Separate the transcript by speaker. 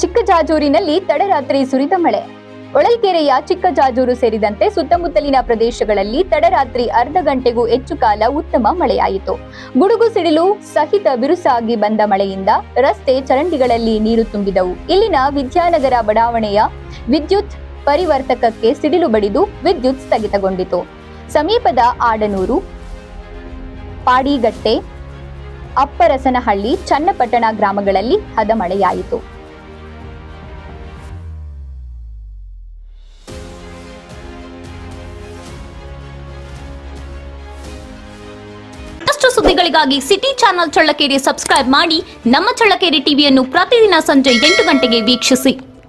Speaker 1: ಚಿಕ್ಕಜಾಜೂರಿನಲ್ಲಿ ತಡರಾತ್ರಿ ಸುರಿದ ಮಳೆ. ಹೊಳಲ್ಕೆರೆಯ ಚಿಕ್ಕಜಾಜೂರು ಸೇರಿದಂತೆ ಸುತ್ತಮುತ್ತಲಿನ ಪ್ರದೇಶಗಳಲ್ಲಿ ತಡರಾತ್ರಿ ಅರ್ಧ ಗಂಟೆಗೂ ಹೆಚ್ಚು ಕಾಲ ಉತ್ತಮ ಮಳೆಯಾಯಿತು. ಗುಡುಗು ಸಿಡಿಲು ಸಹಿತ ಬಿರುಸಾಗಿ ಬಂದ ಮಳೆಯಿಂದ ರಸ್ತೆ ಚರಂಡಿಗಳಲ್ಲಿ ನೀರು ತುಂಬಿದವು. ಇಲ್ಲಿನ ವಿದ್ಯಾನಗರ ಬಡಾವಣೆಯ ವಿದ್ಯುತ್ ಪರಿವರ್ತಕಕ್ಕೆ ಸಿಡಿಲು ಬಡಿದು ವಿದ್ಯುತ್ ಸ್ಥಗಿತಗೊಂಡಿತು. ಸಮೀಪದ ಆಡನೂರು, ಪಾಡಿಗಟ್ಟೆ, ಅಪ್ಪರಸನಹಳ್ಳಿ, ಚನ್ನಪಟ್ಟಣ ಗ್ರಾಮಗಳಲ್ಲಿ ಹದ ಮಳೆಯಾಯಿತು.
Speaker 2: ಸುದ್ದಿಗಳಿಗಾಗಿ ಸಿಟಿ ಚಾನೆಲ್ ಚಳ್ಳಕೆರೆ ಸಬ್ಸ್ಕ್ರೈಬ್ ಮಾಡಿ. ನಮ್ಮ ಚಳ್ಳಕೆರೆ ಟಿವಿಯನ್ನು ಪ್ರತಿದಿನ ಸಂಜೆ 8 ಗಂಟೆಗೆ ವೀಕ್ಷಿಸಿ.